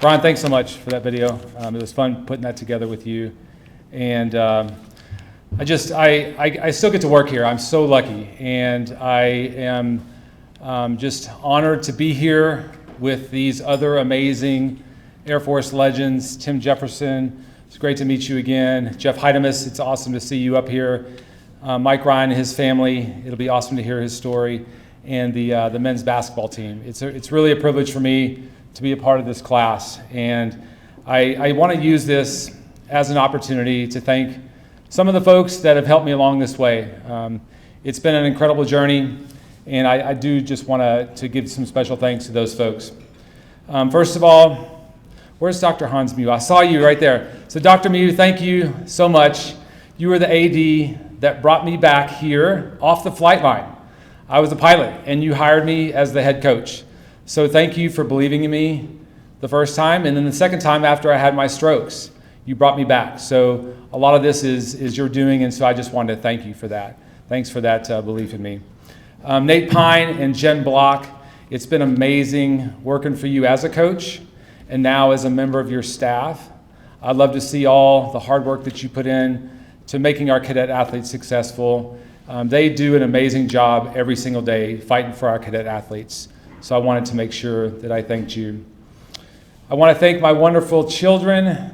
Ron, thanks so much for that video. It was fun putting that together with you. And I still get to work here. I'm so lucky. And I am just honored to be here with these other amazing Air Force legends. Tim Jefferson, it's great to meet you again. Jeff Heidemus, it's awesome to see you up here. Mike Ryan and his family, it'll be awesome to hear his story. And the men's basketball team. It's really a privilege for me to be a part of this class. And I want to use this as an opportunity to thank some of the folks that have helped me along this way. It's been an incredible journey, and I do just want to give some special thanks to those folks. First of all, where's Dr. Hans Mew? I saw you right there. So Dr. Mew, thank you so much. You were the AD that brought me back here off the flight line. I was a pilot, and you hired me as the head coach. So thank you for believing in me the first time, and then the second time after I had my strokes, you brought me back. So a lot of this is your doing, and so I just wanted to thank you for that. Thanks for that belief in me. Nate Pine and Jen Block, it's been amazing working for you as a coach and now as a member of your staff. I'd love to see all the hard work that you put in to making our cadet athletes successful. They do an amazing job every single day fighting for our cadet athletes. So I wanted to make sure that I thanked you. I want to thank my wonderful children,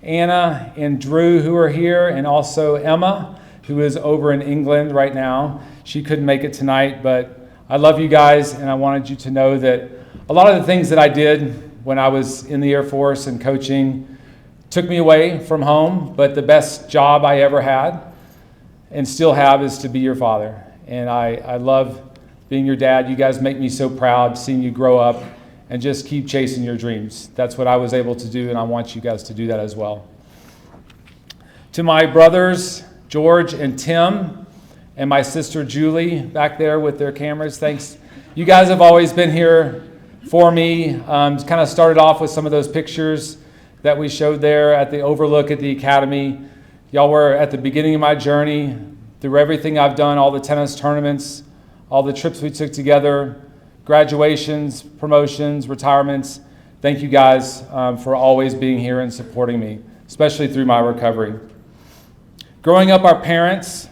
Anna and Drew, who are here, and also Emma, who is over in England right now. She couldn't make it tonight, but I love you guys, and I wanted you to know that a lot of the things that I did when I was in the Air Force and coaching took me away from home, but the best job I ever had and still have is to be your father. And I love being your dad. You guys make me so proud seeing you grow up and just keep chasing your dreams. That's what I was able to do, and I want you guys to do that as well. To my brothers, George and Tim, and my sister Julie back there with their cameras, thanks. You guys have always been here for me. Kind of started off with some of those pictures that we showed there at the overlook at the academy. Y'all were at the beginning of my journey, through everything I've done, all the tennis tournaments, all the trips we took together, graduations, promotions, retirements. Thank you guys for always being here and supporting me, especially through my recovery. Growing up, our parents,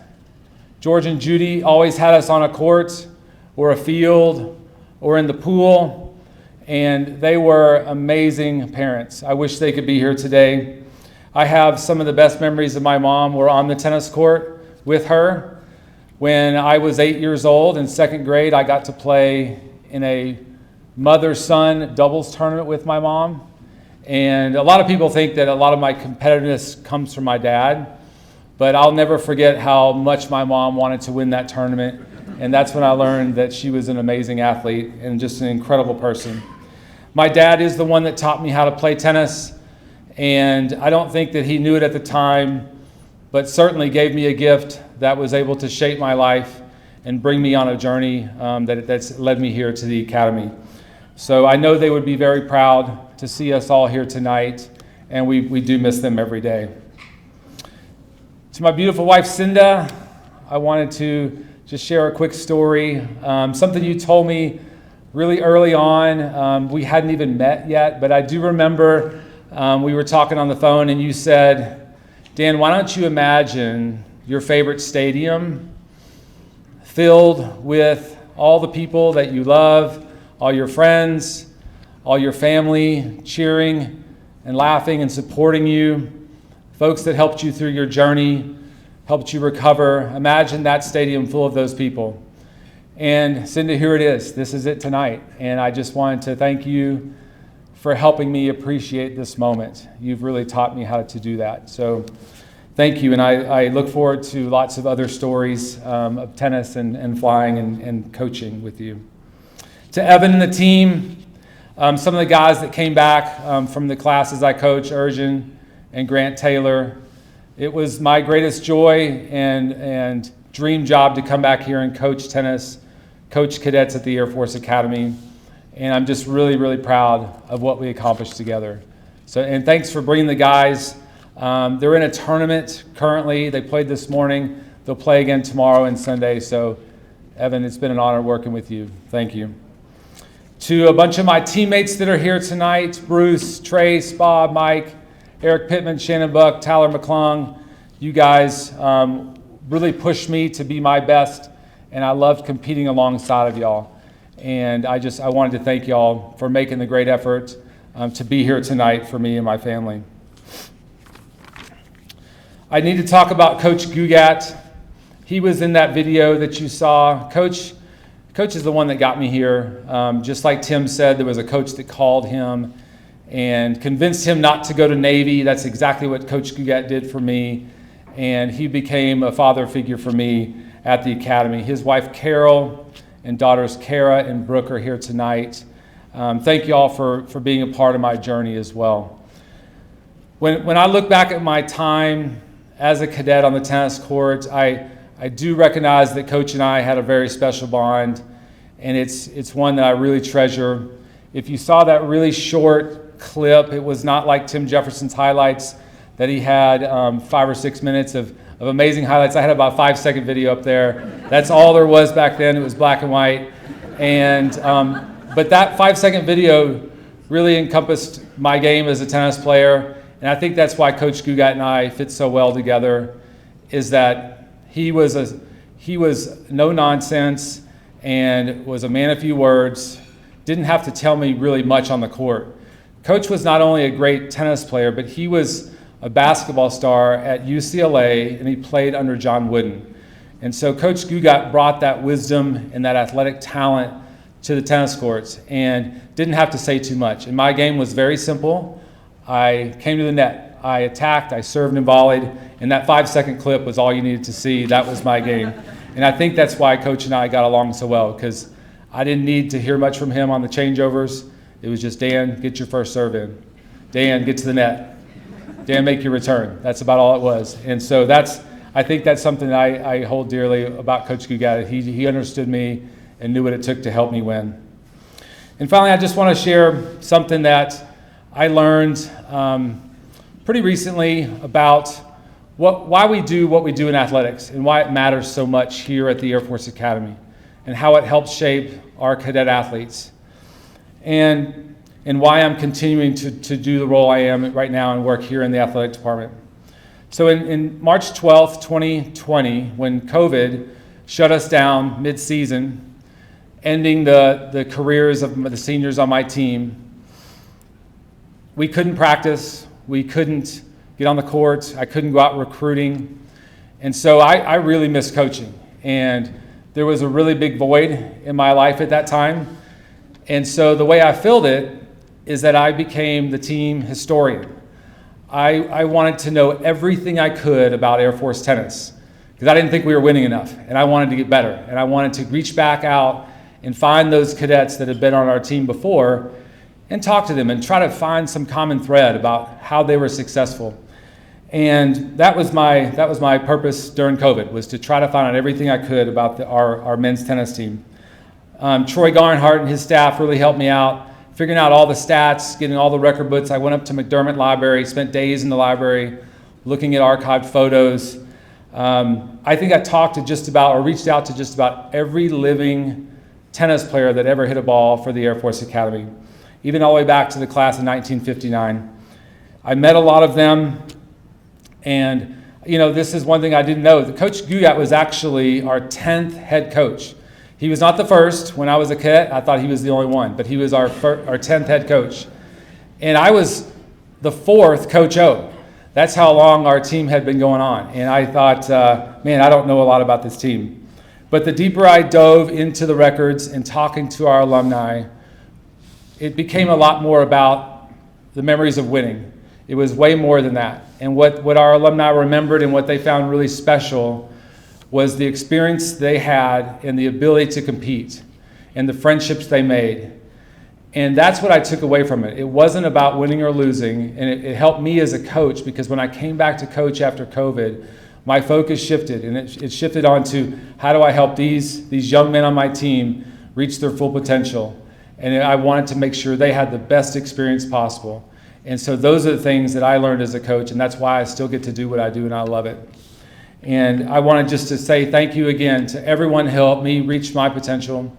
George and Judy, always had us on a court or a field or in the pool, and they were amazing parents. I wish they could be here today. I have some of the best memories of my mom were on the tennis court with her. When I was 8 years old in second grade, I got to play in a mother-son doubles tournament with my mom. And a lot of people think that a lot of my competitiveness comes from my dad, but I'll never forget how much my mom wanted to win that tournament. And that's when I learned that she was an amazing athlete and just an incredible person. My dad is the one that taught me how to play tennis, and I don't think that he knew it at the time, but certainly gave me a gift that was able to shape my life and bring me on a journey that's led me here to the academy. So I know they would be very proud to see us all here tonight, and we do miss them every day. To my beautiful wife, Cinda, I wanted to just share a quick story. Something you told me really early on. We hadn't even met yet, but I do remember we were talking on the phone, and you said, Dan, why don't you imagine your favorite stadium filled with all the people that you love, all your friends, all your family cheering and laughing and supporting you, folks that helped you through your journey, helped you recover. Imagine that stadium full of those people. And Cindy, here it is. This is it tonight. And I just wanted to thank you for helping me appreciate this moment. You've really taught me how to do that. So thank you. And I look forward to lots of other stories of tennis and flying and coaching with you. To Evan and the team, some of the guys that came back from the classes I coach, Urgin and Grant Taylor, it was my greatest joy and dream job to come back here and coach tennis, coach cadets at the Air Force Academy. And I'm just really, really proud of what we accomplished together. So, and thanks for bringing the guys. They're in a tournament currently. They played this morning. They'll play again tomorrow and Sunday. So, Evan, it's been an honor working with you. Thank you. To a bunch of my teammates that are here tonight, Bruce, Trace, Bob, Mike, Eric Pittman, Shannon Buck, Tyler McClung, you guys really pushed me to be my best, and I loved competing alongside of y'all. And I wanted to thank y'all for making the great effort to be here tonight for me and my family. I need to talk about Coach Gugat. He was in that video that you saw. Coach is the one that got me here. Just like Tim said, there was a coach that called him and convinced him not to go to Navy. That's exactly what Coach Gugat did for me. And he became a father figure for me at the academy. His wife, Carol, and daughters, Kara and Brooke, are here tonight. Thank you all for being a part of my journey as well. When I look back at my time as a cadet on the tennis court, I do recognize that Coach and I had a very special bond, and it's one that I really treasure. If you saw that really short clip, it was not like Tim Jefferson's highlights that he had 5 or 6 minutes of amazing highlights. I had about a 5-second video up there. That's all there was back then. It was black and white. And but that 5-second video really encompassed my game as a tennis player. And I think that's why Coach Gugat and I fit so well together, is that he was no nonsense and was a man of few words, didn't have to tell me really much on the court. Coach was not only a great tennis player, but he was a basketball star at UCLA, and he played under John Wooden. And so Coach Gugat brought that wisdom and that athletic talent to the tennis courts and didn't have to say too much. And my game was very simple. I came to the net. I attacked, I served and volleyed, and that 5-second clip was all you needed to see. That was my game. And I think that's why Coach and I got along so well, because I didn't need to hear much from him on the changeovers. It was just, Dan, get your first serve in. Dan, get to the net. Dan, make your return. That's about all it was. And so I think that's something that I hold dearly about Coach Gugat. He understood me and knew what it took to help me win. And finally, I just want to share something that I learned pretty recently about why we do what we do in athletics and why it matters so much here at the Air Force Academy and how it helps shape our cadet athletes. And why I'm continuing to do the role I am right now and work here in the athletic department. So in March 12th, 2020, when COVID shut us down mid-season, ending the careers of the seniors on my team, we couldn't practice, we couldn't get on the court, I couldn't go out recruiting. And so I really missed coaching. And there was a really big void in my life at that time. And so the way I filled it is that I became the team historian. I wanted to know everything I could about Air Force tennis because I didn't think we were winning enough, and I wanted to get better. And I wanted to reach back out and find those cadets that had been on our team before and talk to them and try to find some common thread about how they were successful. And that was my purpose during COVID, was to try to find out everything I could about our men's tennis team. Troy Garnhart and his staff really helped me out, figuring out all the stats, getting all the record books. I went up to McDermott Library, spent days in the library looking at archived photos. I think I reached out to just about every living tennis player that ever hit a ball for the Air Force Academy, even all the way back to the class of 1959. I met a lot of them, and this is one thing I didn't know. Coach Gugat was actually our 10th head coach. He was not the first. When I was a cadet, I thought he was the only one, but he was our 10th head coach. And I was the 4th Coach O. That's how long our team had been going on. And I thought, man, I don't know a lot about this team. But the deeper I dove into the records and talking to our alumni, it became a lot more about the memories of winning. It was way more than that. And what our alumni remembered and what they found really special was the experience they had and the ability to compete and the friendships they made. And that's what I took away from it. It wasn't about winning or losing, and it helped me as a coach, because when I came back to coach after COVID, my focus shifted, and it shifted onto how do I help these young men on my team reach their full potential. And I wanted to make sure they had the best experience possible. And so those are the things that I learned as a coach, and that's why I still get to do what I do, and I love it. And I wanted just to say thank you again to everyone who helped me reach my potential.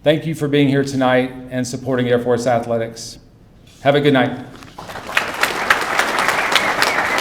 Thank you for being here tonight and supporting Air Force Athletics. Have a good night.